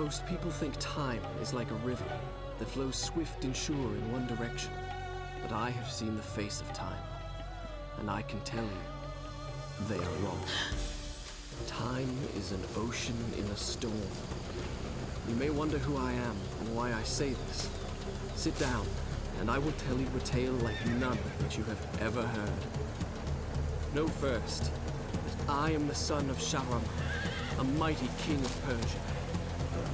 Most people think time is like a river that flows swift and sure in one direction. But I have seen the face of time, and I can tell you, they are wrong. Time is an ocean in a storm. You may wonder who I am and why I say this. Sit down, and I will tell you a tale like none that you have ever heard. Know first that I am the son of Shahram, a mighty king of Persia.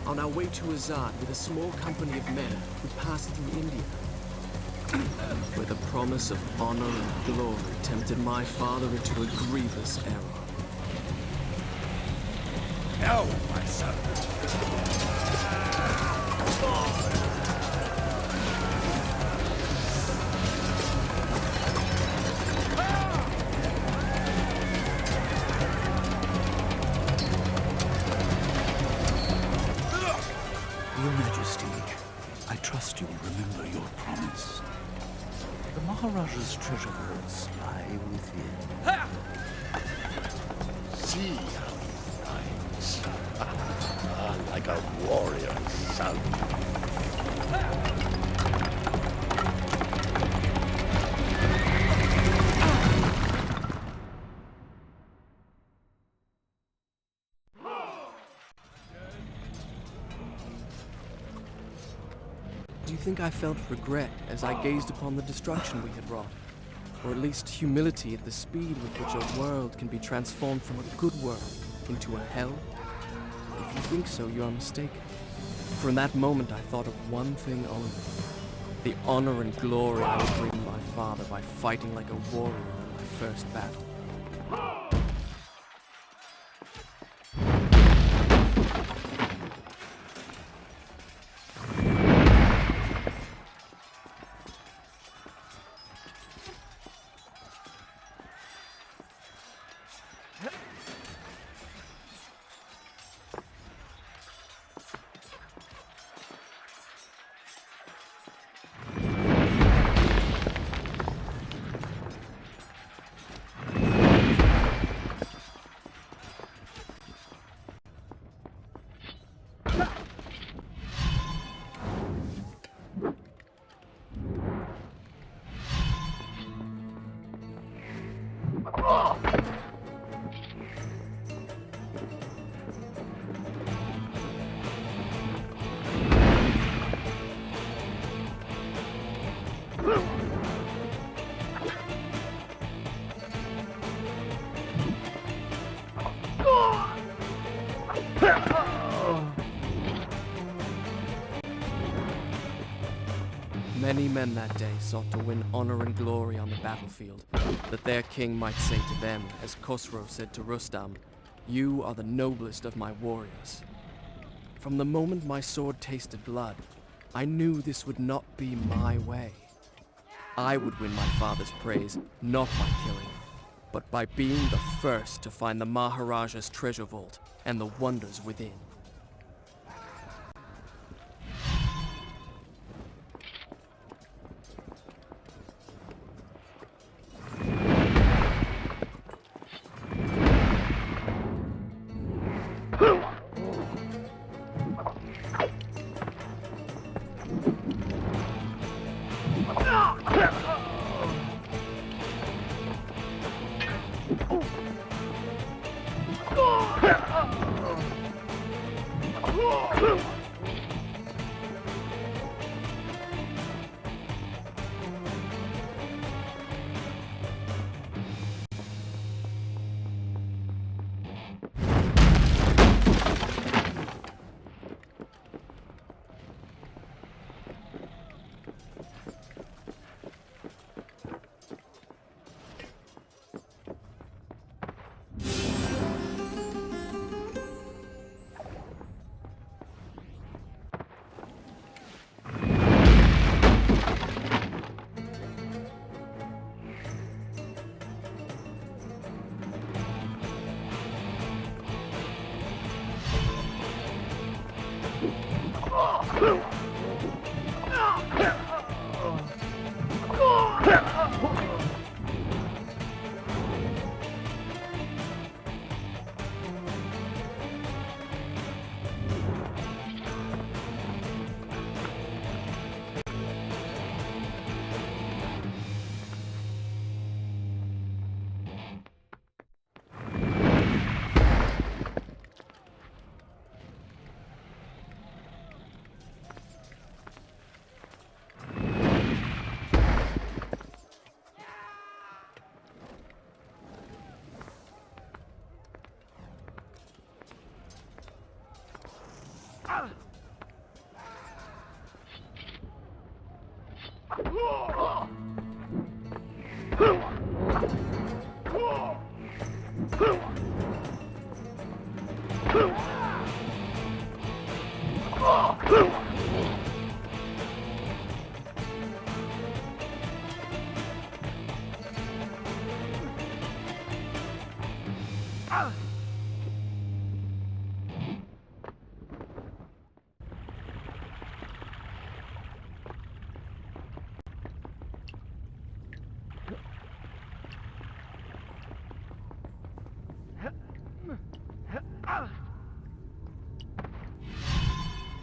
On our way to Azad with a small company of men who passed through India, where the promise of honor and glory tempted my father into a grievous error. Now, my son. Your Majesty, I trust you will remember your promise. The Maharajah's treasure vaults lie within. See how he rides. Like a warrior son. Do you think I felt regret as I gazed upon the destruction we had wrought? Or at least humility at the speed with which a world can be transformed from a good world into a hell? If you think so, you are mistaken. For in that moment I thought of one thing only. The honor and glory I would bring my father by fighting like a warrior in my first battle. Many men that day sought to win honor and glory on the battlefield, that their king might say to them, as Khosrow said to Rustam, "You are the noblest of my warriors." From the moment my sword tasted blood, I knew this would not be my way. I would win my father's praise, not by killing, but by being the first to find the Maharajah's treasure vault and the wonders within.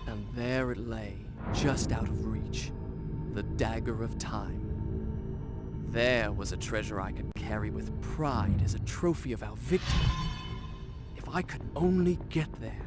And there it lay, just out of reach, the dagger of time. There was a treasure I could carry with pride as a trophy of our victory. If I could only get there.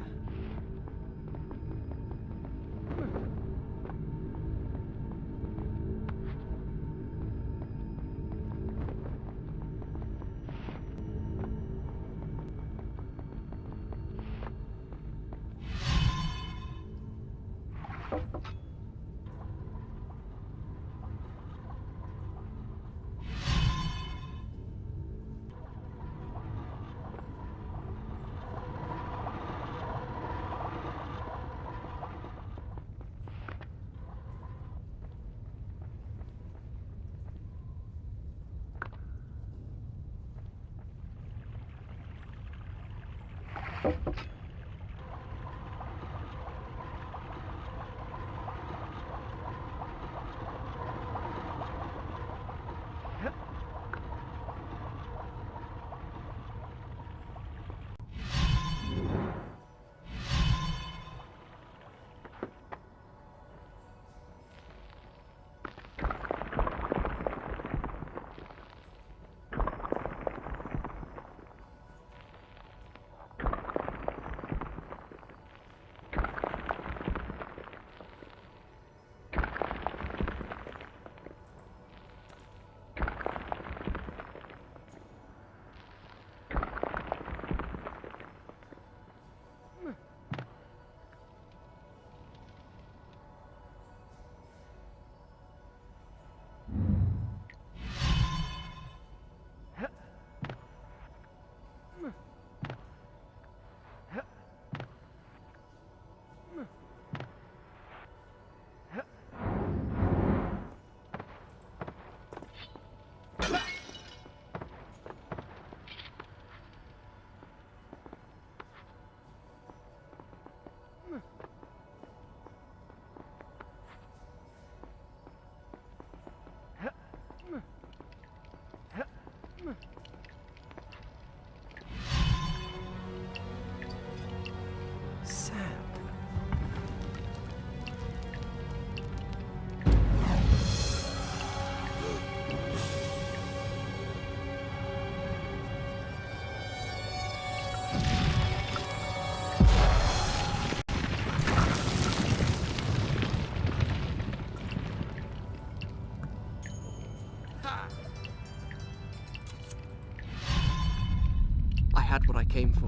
I had what I came for.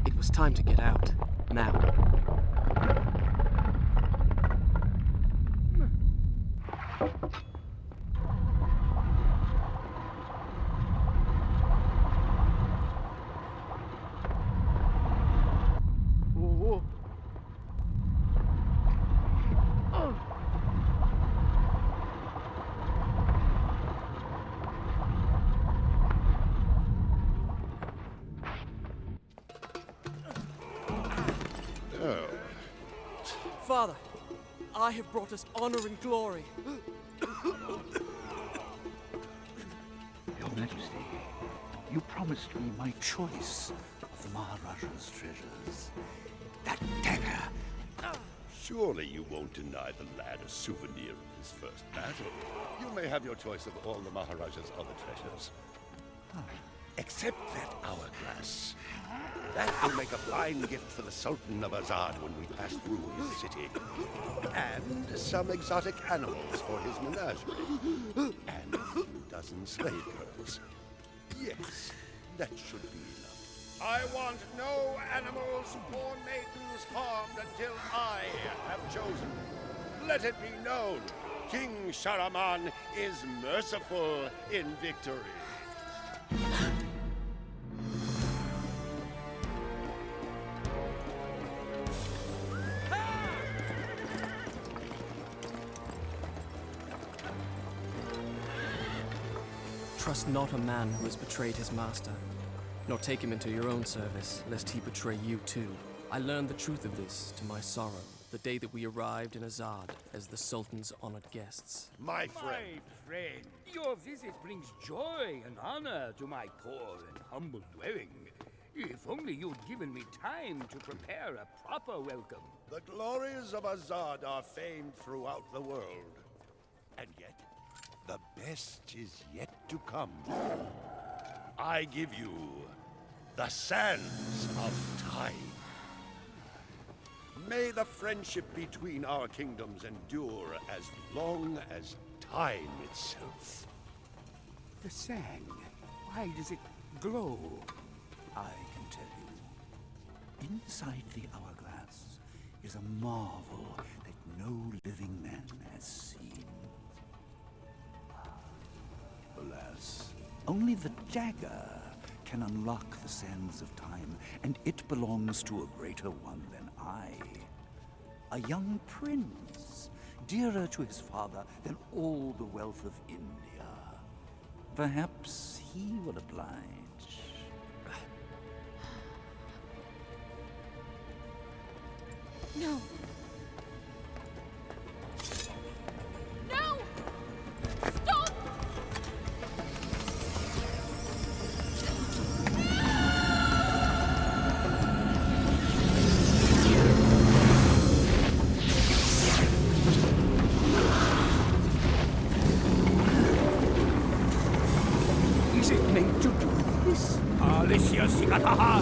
It was time to get out. Now. Father, I have brought us honor and glory. Your Majesty, you promised me my choice of the Maharajah's treasures. That dagger. Surely you won't deny the lad a souvenir of his first battle. You may have your choice of all the Maharaja's other treasures. Except that hourglass. That will make a fine gift for the Sultan of Azad when we pass through his city. And some exotic animals for his menagerie. And a few dozen slave girls. Yes, that should be enough. I want no animals or maidens harmed until I have chosen. Let it be known, King Sharaman is merciful in victory. Trust not a man who has betrayed his master, nor take him into your own service, lest he betray you too. I learned the truth of this to my sorrow, the day that we arrived in Azad as the Sultan's honored guests. My friend. My friend, your visit brings joy and honor to my poor and humble dwelling. If only you'd given me time to prepare a proper welcome. The glories of Azad are famed throughout the world. And yet, the best is yet to come. I give you the Sands of Time. May the friendship between our kingdoms endure as long as time itself. The sand, why does it glow? I can tell you. Inside the hourglass is a marvel that no living man has seen. Alas, only the dagger can unlock the sands of time, and it belongs to a greater one than I. A young prince, dearer to his father than all the wealth of India. Perhaps he will oblige. No. No! Stop! Is it meant to do this? Alicia Sigataha!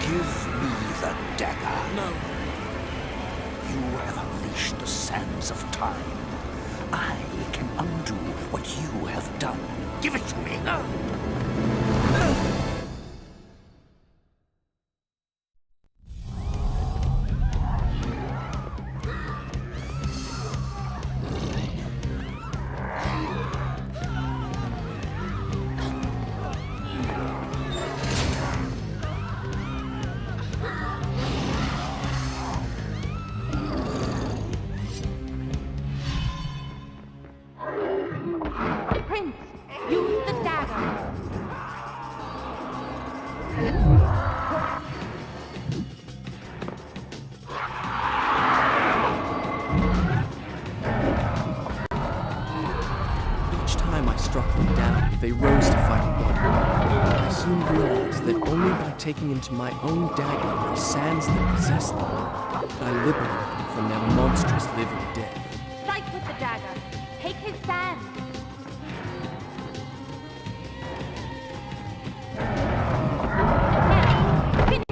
Give me the dagger. No. You have unleashed the sands of time. I can undo what you have done. Give it to me. Prince, use the dagger. Each time I struck them down, they rose to fight again. I soon realized that only by taking into my own dagger the sands that possess them, could I liberate them from their monstrous living death. Strike with the dagger. Take his sand. Now, finish.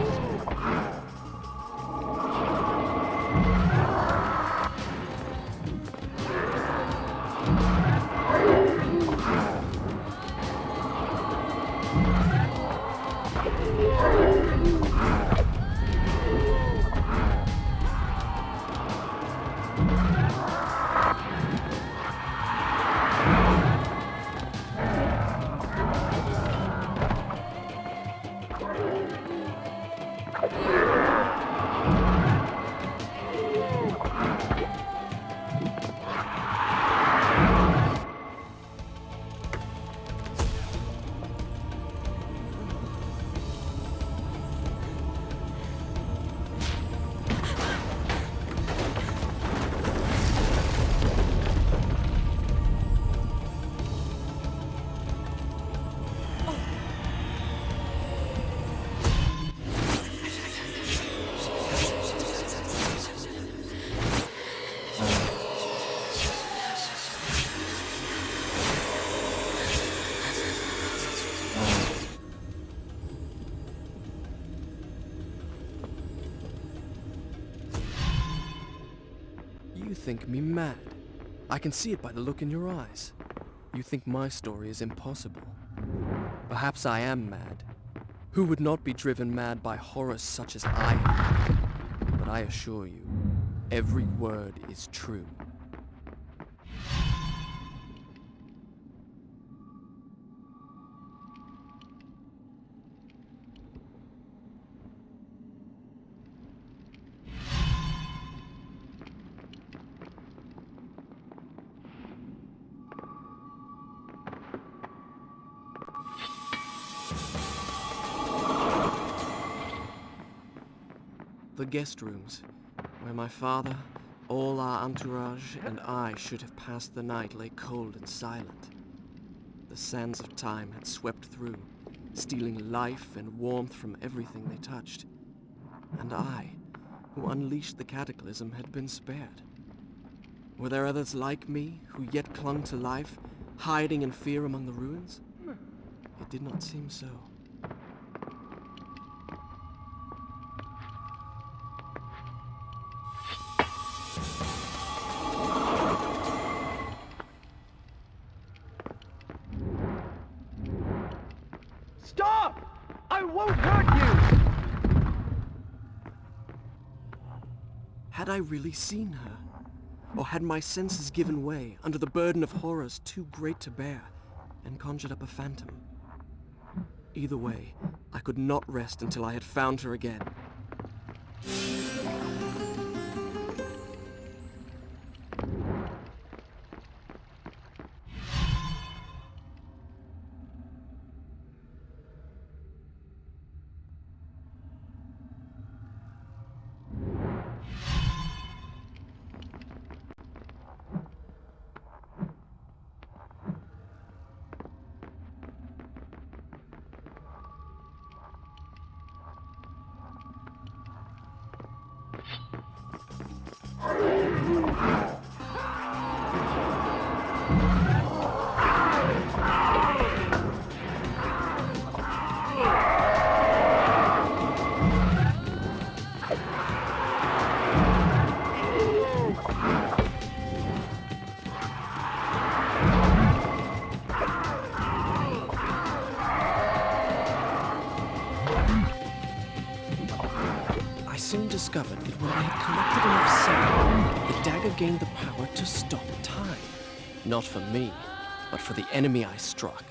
think me mad. I can see it by the look in your eyes. You think my story is impossible. Perhaps I am mad. Who would not be driven mad by horrors such as I have? But I assure you, every word is true. The guest rooms, where my father, all our entourage, and I should have passed the night, lay cold and silent. The sands of time had swept through, stealing life and warmth from everything they touched. And I, who unleashed the cataclysm, had been spared. Were there others like me, who yet clung to life, hiding in fear among the ruins? It did not seem so. Stop! I won't hurt you! Had I really seen her? Or had my senses given way under the burden of horrors too great to bear, and conjured up a phantom? Either way, I could not rest until I had found her again. I soon discovered that when I had collected enough sand, the dagger gained the power to stop time. Not for me, but for the enemy I struck.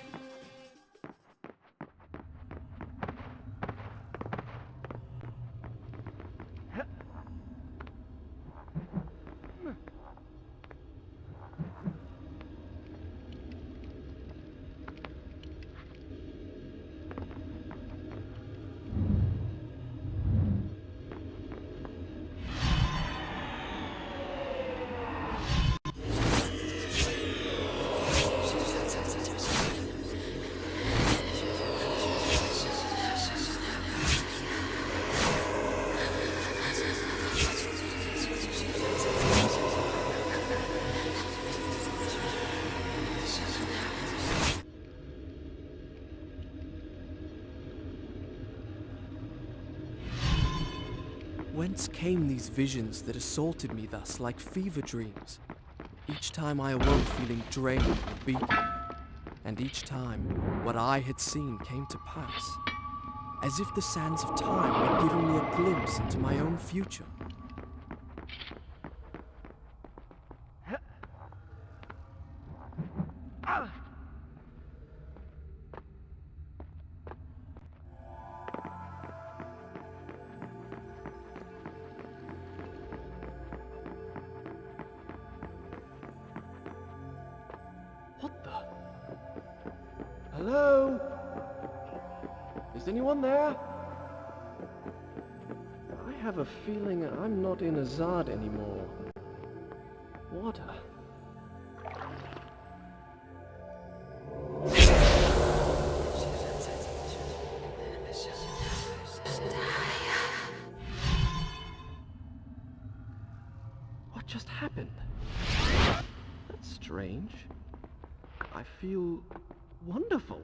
Whence came these visions that assaulted me thus like fever dreams? Each time I awoke feeling drained and beaten, and each time what I had seen came to pass, as if the sands of time were giving me a glimpse into my own future. What the? Hello? Is anyone there? I have a feeling I'm not in Azad anymore. Water. What just happened? That's strange. I feel wonderful.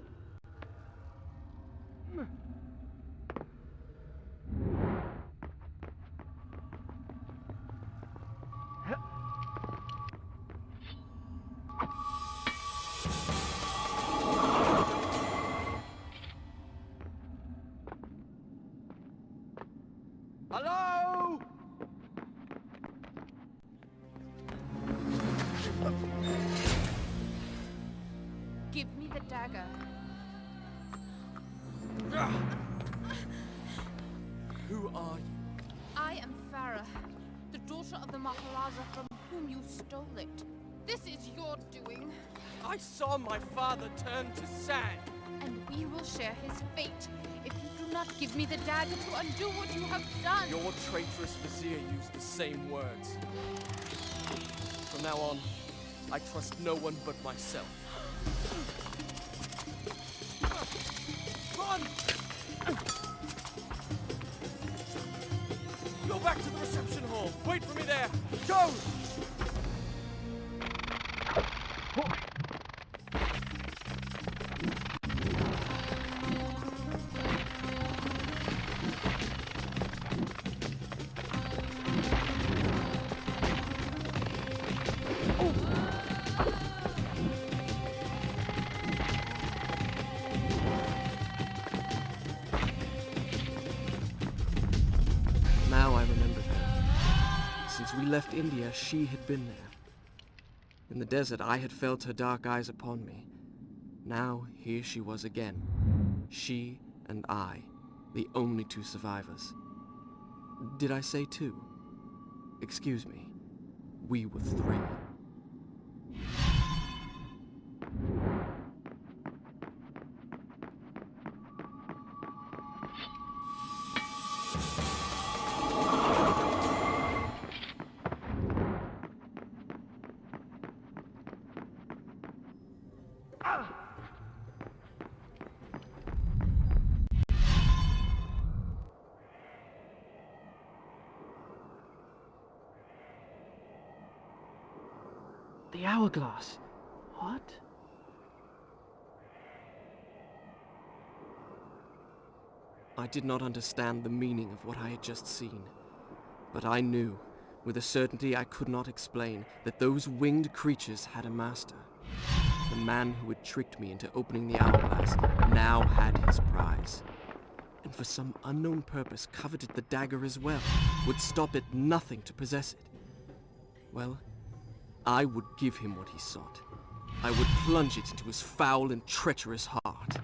dagger. Who are you? I am Farah, the daughter of the Maharajah from whom you stole it. This is your doing, I saw my father turn to sand. and we will share his fate if you do not give me the dagger to undo what you have done. Your traitorous vizier used the same words. From now on, I trust no one but myself. Run! Go back to the reception hall. Wait for me there. Go! Now I remember her. Since we left India, she had been there. In the desert, I had felt her dark eyes upon me. Now, here she was again. She and I, the only two survivors. Did I say two? Excuse me. We were three. The hourglass. What? I did not understand the meaning of what I had just seen, but I knew, with a certainty I could not explain, that those winged creatures had a master. The man who had tricked me into opening the hourglass now had his prize, and for some unknown purpose coveted the dagger as well, would stop at nothing to possess it. Well, I would give him what he sought. I would plunge it into his foul and treacherous heart.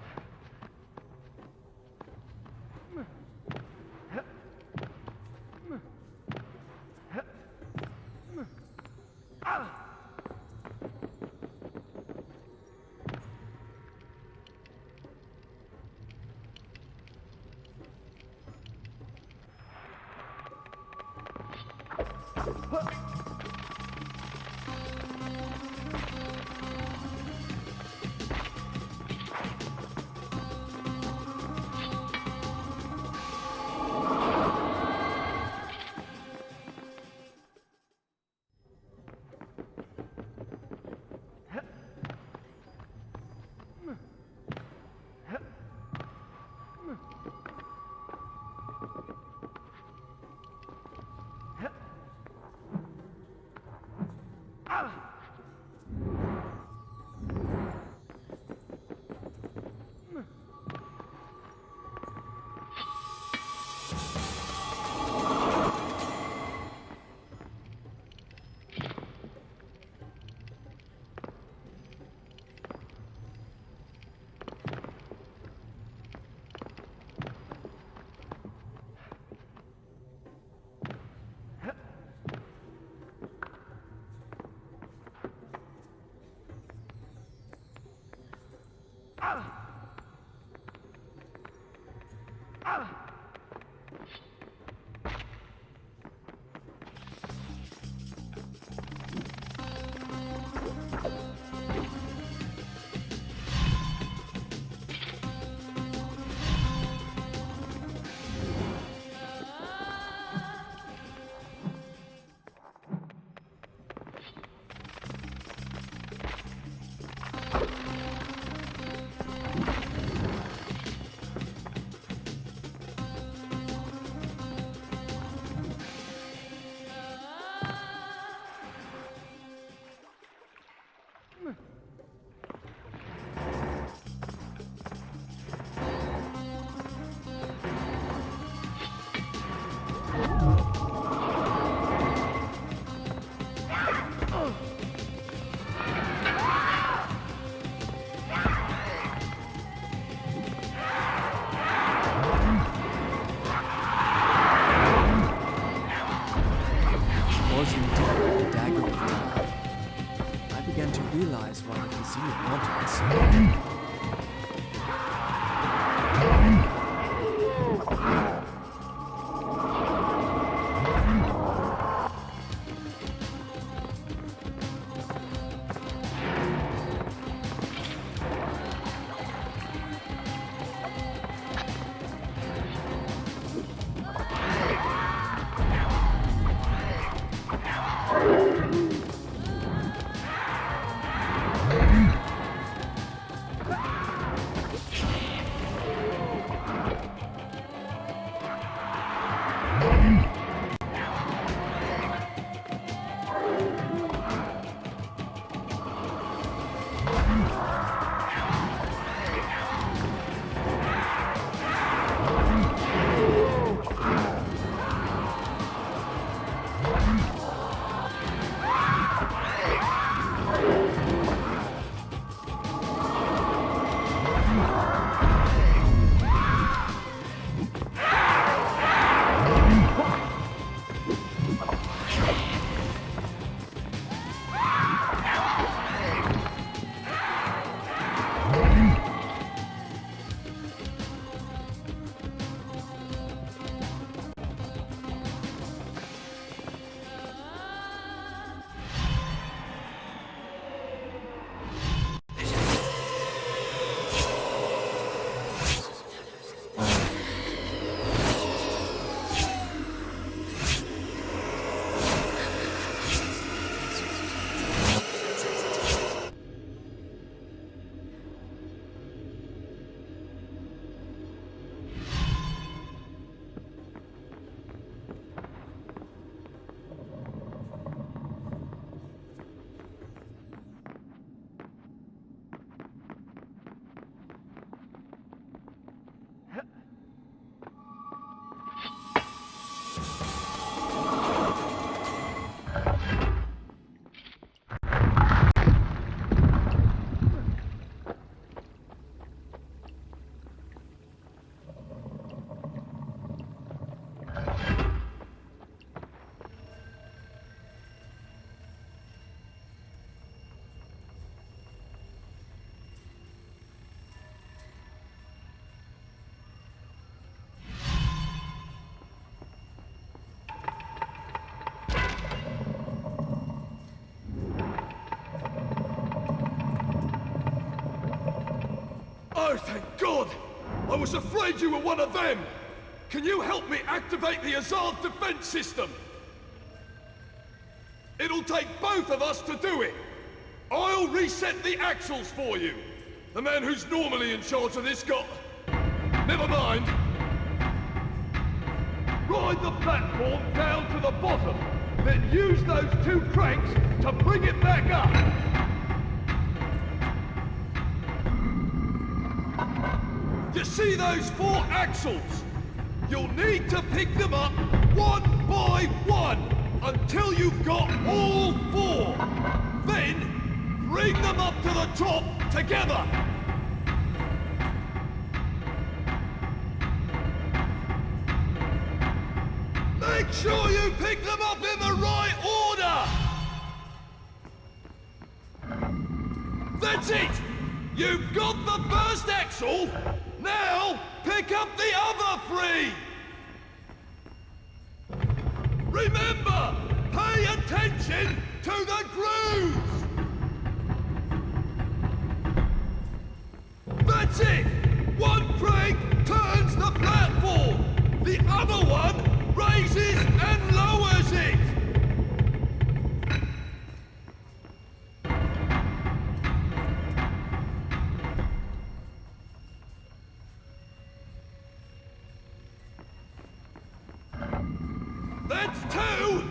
was indeed the dagger of time. I began to realize why the concealed wanted it so badly. Oh, thank God! I was afraid you were one of them! Can you help me activate the Azad defense system? It'll take both of us to do it! I'll reset the axles for you! The man who's normally in charge of this got... Never mind! Ride the platform down to the bottom, then use those two cranks to bring it back up! You see those 4 axles? You'll need to pick them up one by one until you've got all 4. Then, bring them up to the top together. Make sure you pick them up in the right order. That's it! You've got the first axle! Now, pick up the other 3! Remember, pay attention to the grooves! That's it! One crank turns the platform! The other one raises and lowers it! That's 2!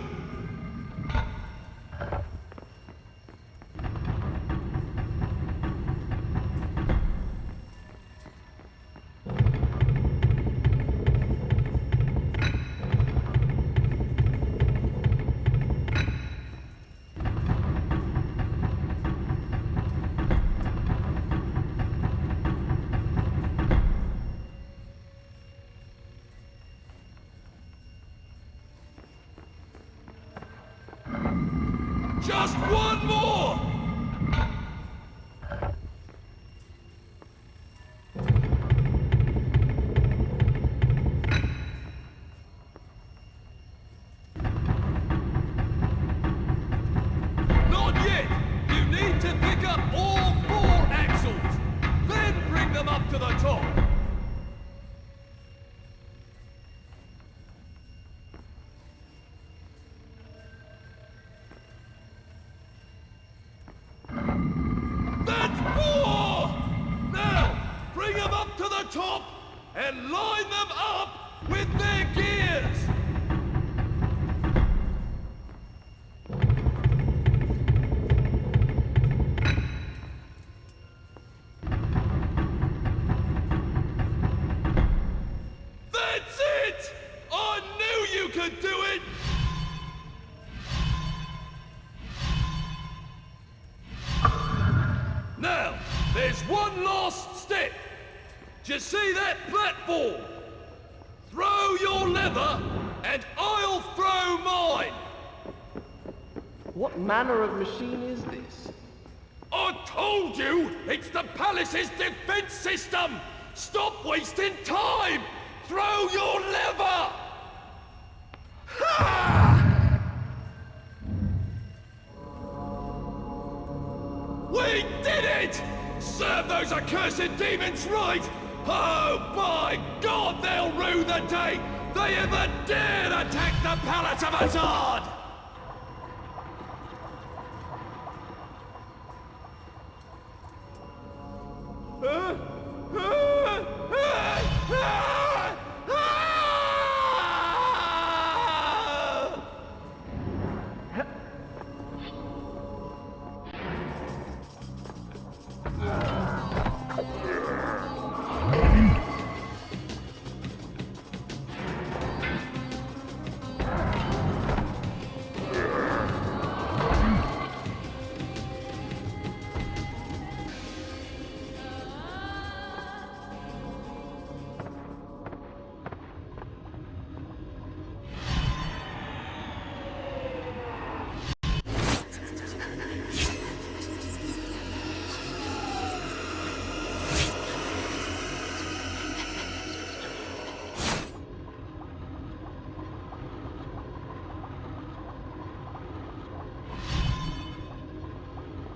Just one more! Not yet! You need to pick up all 4 axles! Then bring them up to the top! That's 4! Now, bring them up to the top and line them up with their gears! That's it! I knew you could do it! Now, there's one last step. Do you see that platform? Throw your lever, and I'll throw mine! What manner of machine is this? I told you, it's the palace's defense system! Stop wasting time! Throw your lever! Ha! We did it! Serve those accursed demons right! Oh, by God, they'll rue the day they ever dared attack the Palace of Azad!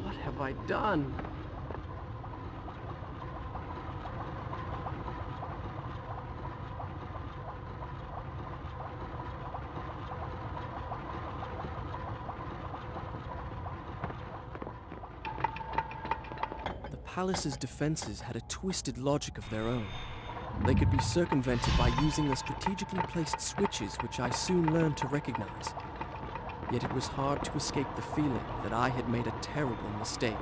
What have I done? The palace's defenses had a twisted logic of their own. They could be circumvented by using the strategically placed switches which I soon learned to recognize. Yet it was hard to escape the feeling that I had made a terrible mistake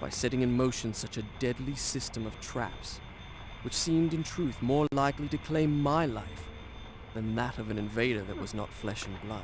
by setting in motion such a deadly system of traps, which seemed in truth more likely to claim my life than that of an invader that was not flesh and blood.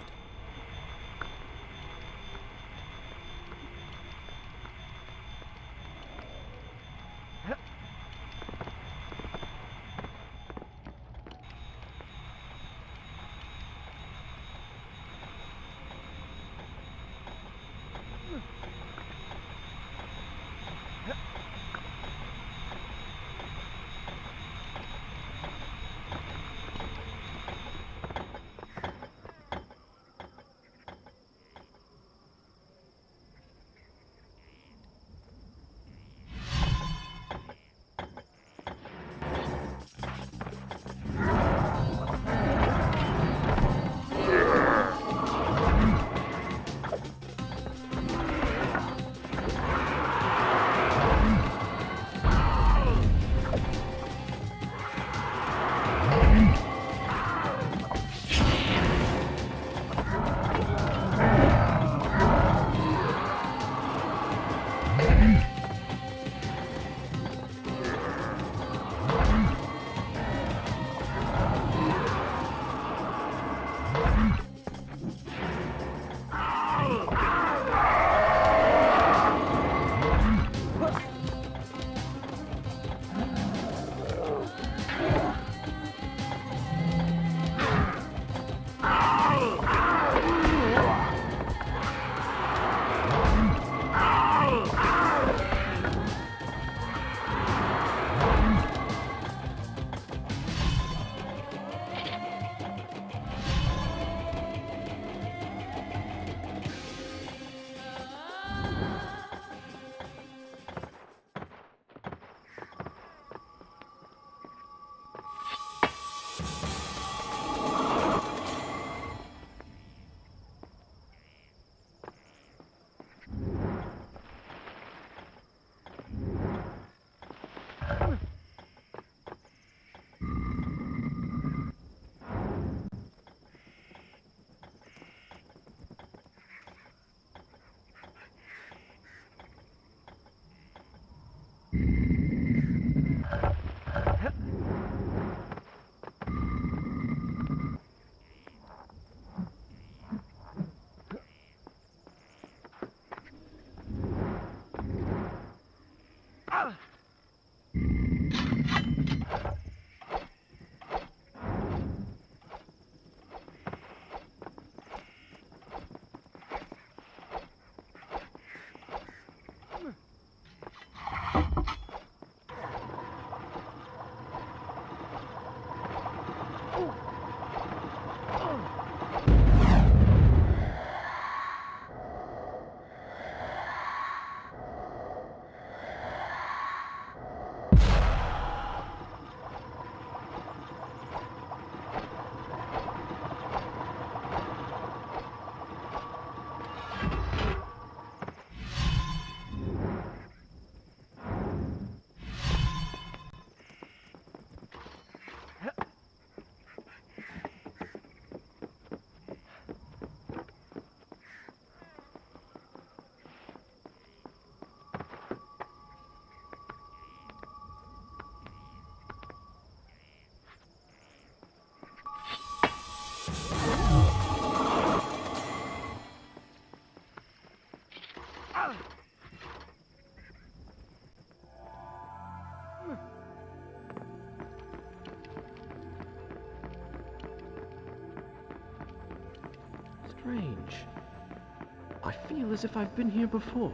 I feel as if I've been here before.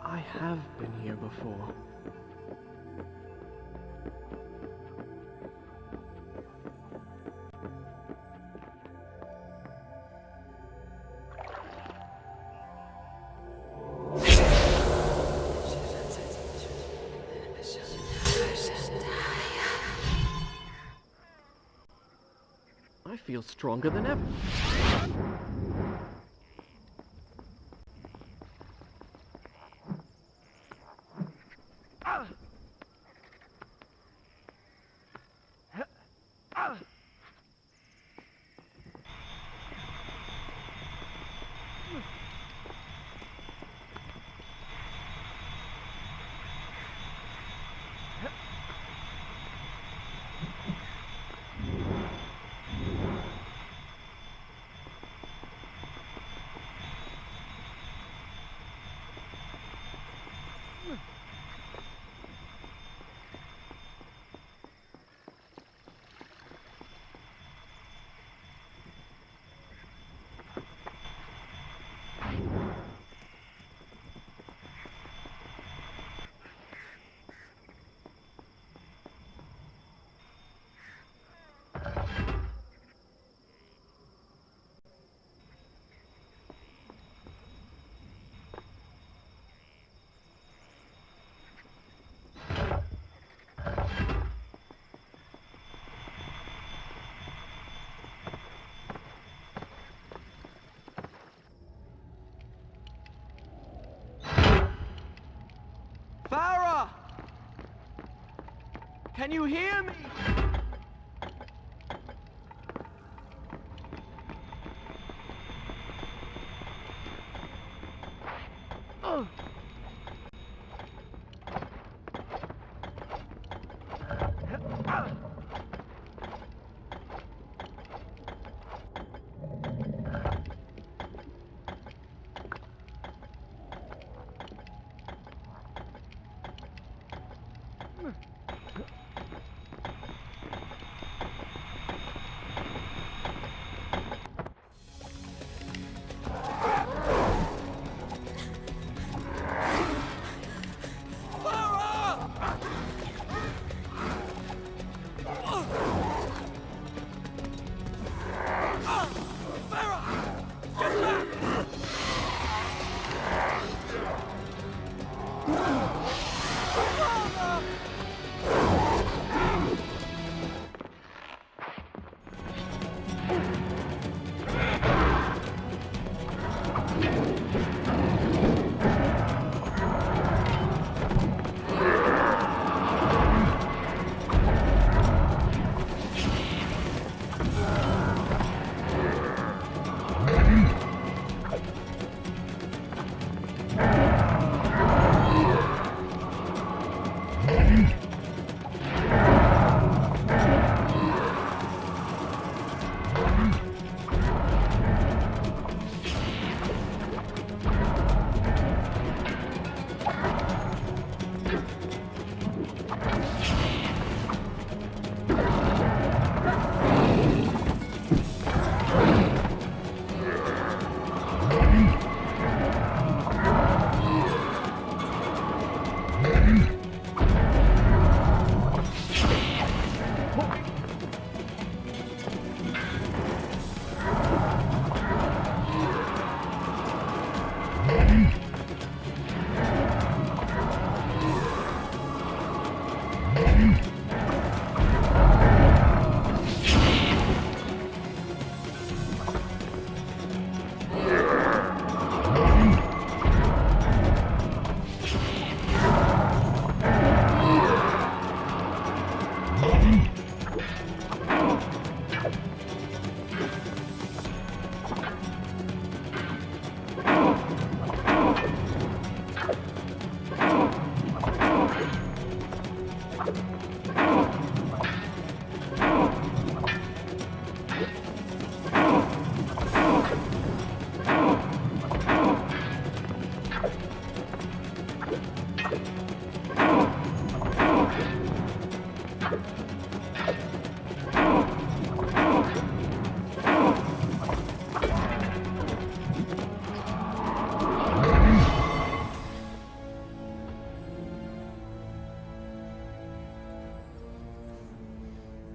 I have been here before. I feel stronger than ever. Farah! Can you hear me?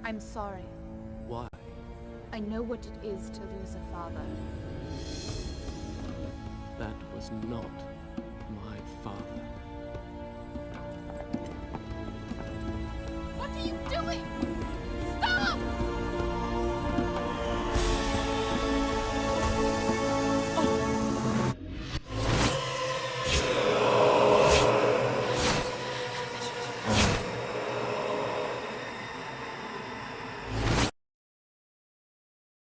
I'm sorry. Why? I know what it is to lose a father. That was not my father.